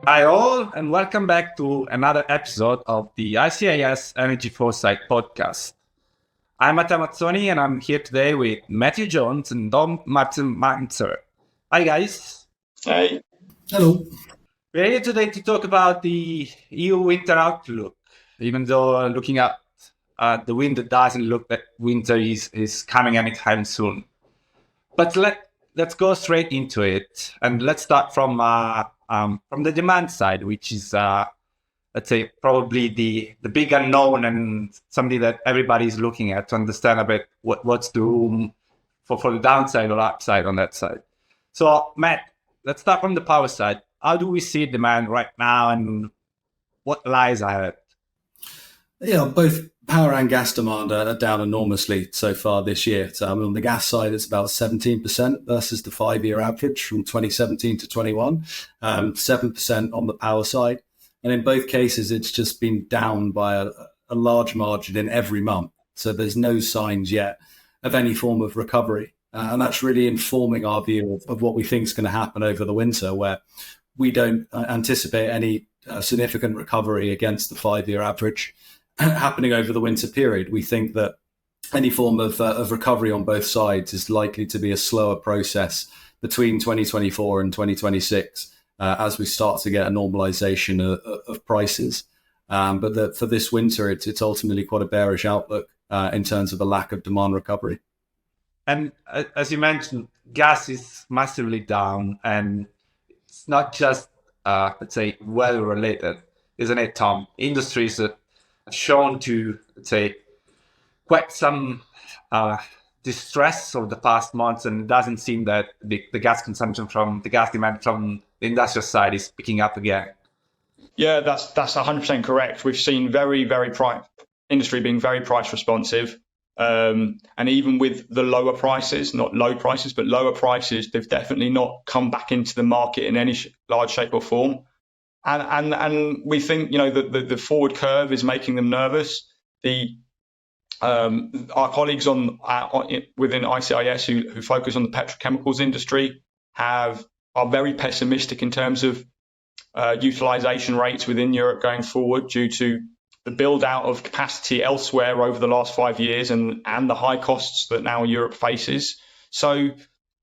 Hi all, and welcome back to another episode of the ICIS Energy Foresight podcast. I'm Matteo Mazzoni, and I'm here today with Matthew Jones and Tom Marzec-Manser. Hi guys. Hi. Hello. We're here today to talk about the EU winter outlook, even though looking at the wind, it doesn't look that winter is coming anytime soon. But let's go straight into it, and let's start from the demand side, which is, let's say, probably the big unknown and something that everybody's looking at to understand a bit what's the room for the downside or upside on that side. So, Matt, let's start from the power side. How do we see demand right now, and what lies ahead? Yeah, both power and gas demand are down enormously so far this year. So, on the gas side, it's about 17% versus the 5-year average from 2017 to 21, 7% on the power side. And in both cases, it's just been down by a large margin in every month. So there's no signs yet of any form of recovery. And that's really informing our view of what we think is going to happen over the winter, where we don't anticipate any significant recovery against the 5-year average happening over the winter period. We think that any form of recovery on both sides is likely to be a slower process between 2024 and 2026 as we start to get a normalization of prices. But for this winter, it's ultimately quite a bearish outlook in terms of a lack of demand recovery. And as you mentioned, gas is massively down, and it's not just, let's say, weather related, isn't it, Tom? Industries that shown to, let's say, quite some distress over the past months, and it doesn't seem that the gas consumption from the gas demand from the industrial side is picking up again. Yeah, that's 100% correct. We've seen industry being very price responsive, and even with the lower prices, not low prices, but lower prices, they've definitely not come back into the market in any large shape or form. And we think, the forward curve is making them nervous. Our colleagues within ICIS who focus on the petrochemicals industry are very pessimistic in terms of utilization rates within Europe going forward due to the build out of capacity elsewhere over the last 5 years and the high costs that now Europe faces. So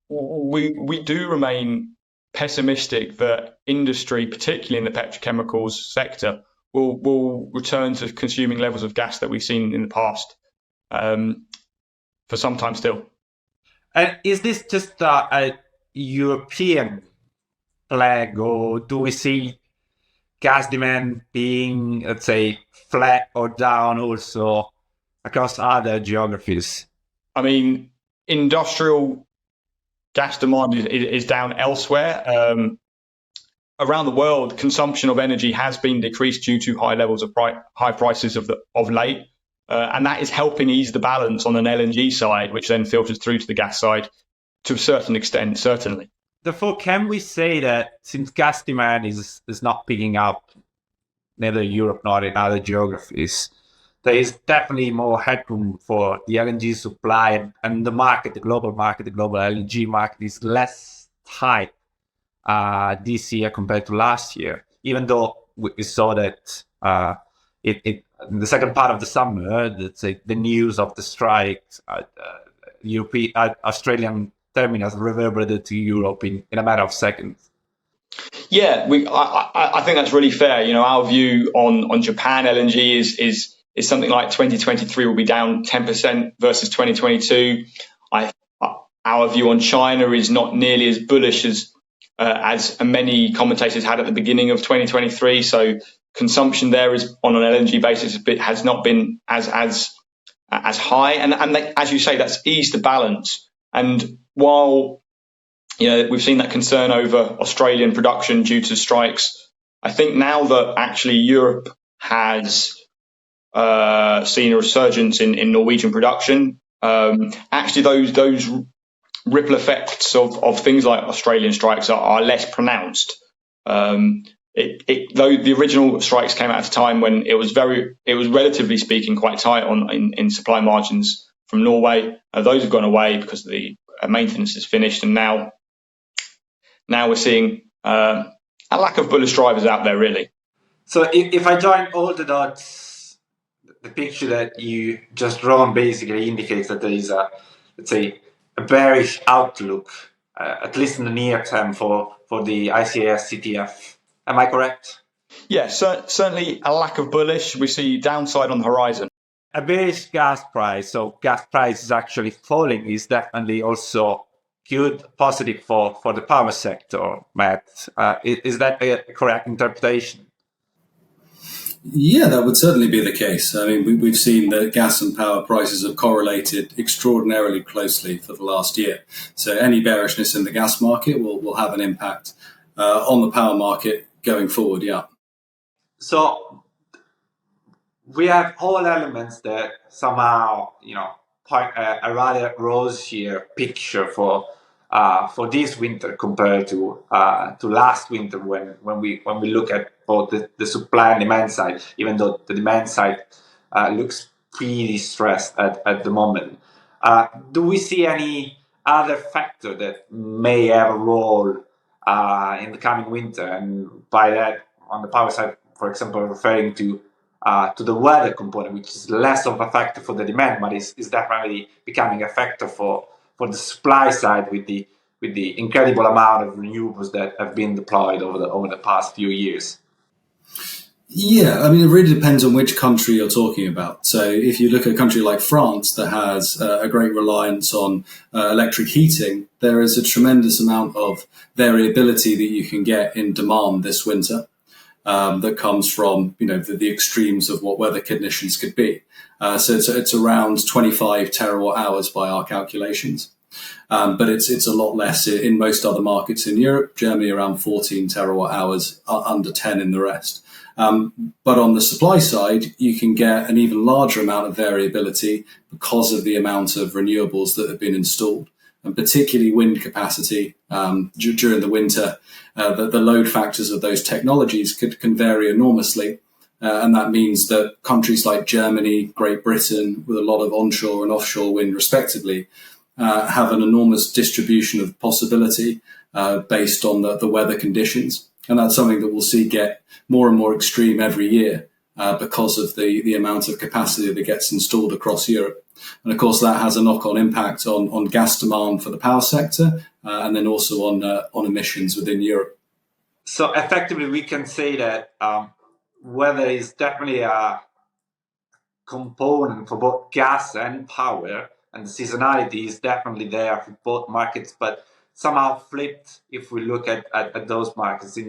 we do remain pessimistic that industry, particularly in the petrochemicals sector, will return to consuming levels of gas that we've seen in the past for some time still. And is this just a European flag, or do we see gas demand being, let's say, flat or down also across other geographies? I mean, industrial gas demand is down elsewhere. Around the world, consumption of energy has been decreased due to high levels of high prices of late, and that is helping ease the balance on an LNG side, which then filters through to the gas side to a certain extent, certainly. Therefore, can we say that since gas demand is not picking up, neither in Europe nor in other geographies, there is definitely more headroom for the LNG supply, and the global LNG market is less tight this year compared to last year, even though we saw that in the second part of the summer, the news of the strikes, Australian terminals reverberated to Europe in a matter of seconds. Yeah, I think that's really fair. Our view on Japan LNG is something like 2023 will be down 10% versus 2022. Our view on China is not nearly as bullish as many commentators had at the beginning of 2023. So consumption there is on an LNG basis has not been as high, and as you say, that's eased the balance. And while we've seen that concern over Australian production due to strikes, I think now that actually Europe has seen a resurgence in Norwegian production, actually those ripple effects of things like Australian strikes are less pronounced. Though the original strikes came out at a time when it was relatively speaking quite tight in supply margins from Norway. Those have gone away because the maintenance is finished, and now we're seeing a lack of bullish drivers out there, really. So if I join all the dots, the picture that you just drawn basically indicates that there is a, let's say, a bearish outlook, at least in the near term for the ICIS CTF. Am I correct? Yeah, certainly a lack of bullish. We see downside on the horizon. A bearish gas price, so gas price is actually falling, is definitely also good, positive for the power sector, Matt. Is that a correct interpretation? Yeah, that would certainly be the case. I mean, we've seen that gas and power prices have correlated extraordinarily closely for the last year. So any bearishness in the gas market will have an impact on the power market going forward, yeah. So we have all elements that somehow, point a rather rosier picture for this winter compared to last winter when we look at both the supply and demand side, even though the demand side looks pretty stressed at the moment. Do we see any other factor that may have a role in the coming winter? And by that, on the power side, for example, referring to the weather component, which is less of a factor for the demand, but is definitely becoming a factor for the supply side with the incredible amount of renewables that have been deployed over the past few years. Yeah, I mean, it really depends on which country you're talking about. So if you look at a country like France that has a great reliance on electric heating, there is a tremendous amount of variability that you can get in demand this winter. That comes from the extremes of what weather conditions could be. So it's around 25 terawatt hours by our calculations, but it's a lot less in most other markets in Europe. Germany around 14 terawatt hours, under 10 in the rest. But on the supply side, you can get an even larger amount of variability because of the amount of renewables that have been installed, and particularly wind capacity during the winter. The load factors of those technologies can vary enormously. And that means that countries like Germany, Great Britain, with a lot of onshore and offshore wind respectively, have an enormous distribution of possibility based on the weather conditions. And that's something that we'll see get more and more extreme every year because of the amount of capacity that gets installed across Europe. And of course, that has a knock-on impact on gas demand for the power sector and then also on emissions within Europe. So effectively, we can say that weather is definitely a component for both gas and power, and the seasonality is definitely there for both markets, but somehow flipped if we look at those markets.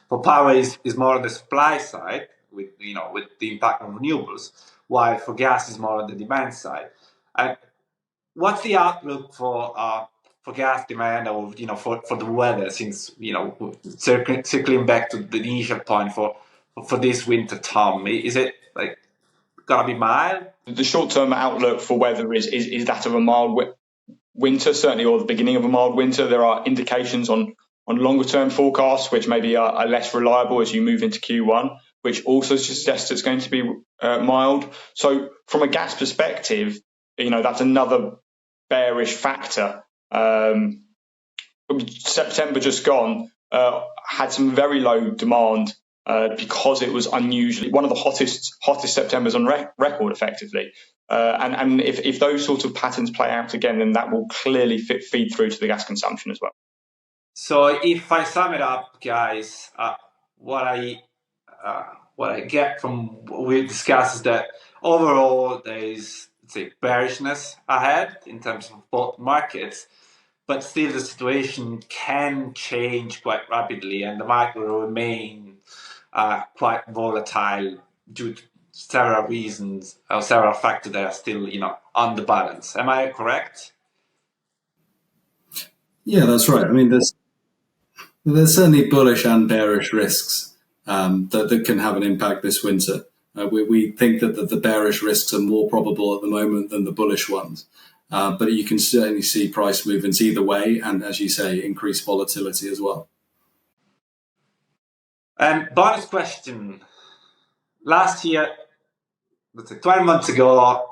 For power is more on the supply side with the impact on renewables, while for gas is more on the demand side. What's the outlook for gas demand, or for the weather? Since circling back to the initial point for this winter, Tom, is it like gonna be mild? The short-term outlook for weather is that of a mild winter, certainly, or the beginning of a mild winter. There are indications on longer-term forecasts, which maybe are less reliable as you move into Q1, which also suggests it's going to be mild. So from a gas perspective, that's another bearish factor. September just gone had some very low demand because it was unusually one of the hottest Septembers on record, effectively. And if those sort of patterns play out again, then that will clearly feed through to the gas consumption as well. So if I sum it up, guys, what I get from what we discussed is that overall there is, let's say, bearishness ahead in terms of both markets, but still the situation can change quite rapidly, and the market will remain quite volatile due to several reasons or several factors that are still, on the balance. Am I correct? Yeah, that's right. I mean, there's certainly bullish and bearish risks that can have an impact this winter. We think that the bearish risks are more probable at the moment than the bullish ones. But you can certainly see price movements either way, and as you say, increased volatility as well. Bonus question. Last year, let's say 12 months ago,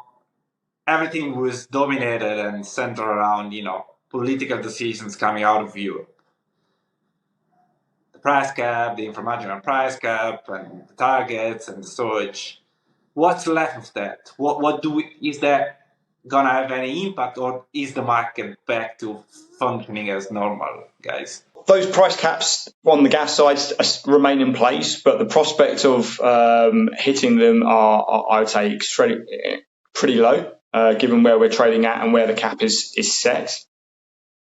everything was dominated and centered around, political decisions coming out of Europe. price cap, the inframarginal price cap, and the targets and the storage. What's left of that? Is that gonna have any impact, or is the market back to functioning as normal, guys? Those price caps on the gas side remain in place, but the prospect of hitting them are I would say, pretty low, given where we're trading at and where the cap is set.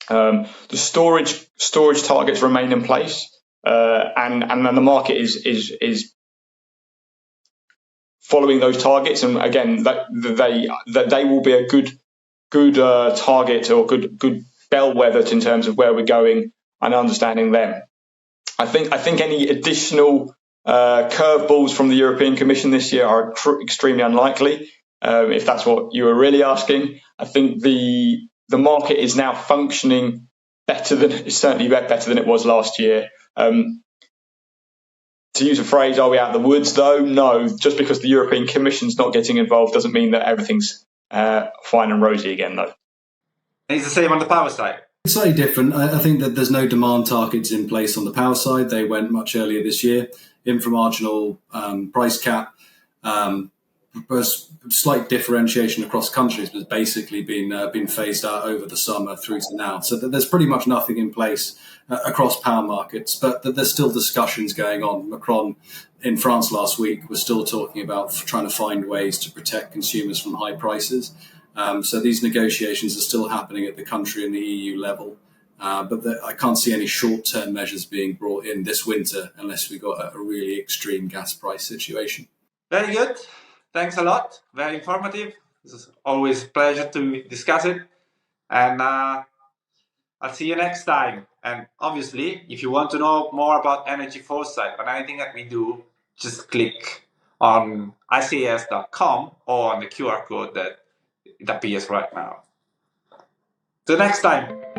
The storage targets remain in place, and then the market is following those targets, and again, that they will be a good target or good bellwether in terms of where we're going and understanding them. I think any additional curveballs from the European Commission this year are extremely unlikely. If that's what you were really asking, I think the market is now functioning certainly better than it was last year. To use a phrase, are we out of the woods though? No, just because the European Commission's not getting involved doesn't mean that everything's fine and rosy again though. It's the same on the power side. It's slightly different. I think that there's no demand targets in place on the power side. They went much earlier this year. Inframarginal price cap was slight differentiation across countries, but has basically been phased out over the summer through to now. So there's pretty much nothing in place across power markets, but there's still discussions going on. Macron in France last week was still talking about trying to find ways to protect consumers from high prices. So these negotiations are still happening at the country and the EU level. But I can't see any short-term measures being brought in this winter unless we got a really extreme gas price situation. Very good. Thanks a lot. Very informative. It's always a pleasure to discuss it. And I'll see you next time. And obviously, if you want to know more about Energy Foresight or anything that we do, just click on ICIS.com or on the QR code that it appears right now. Till next time.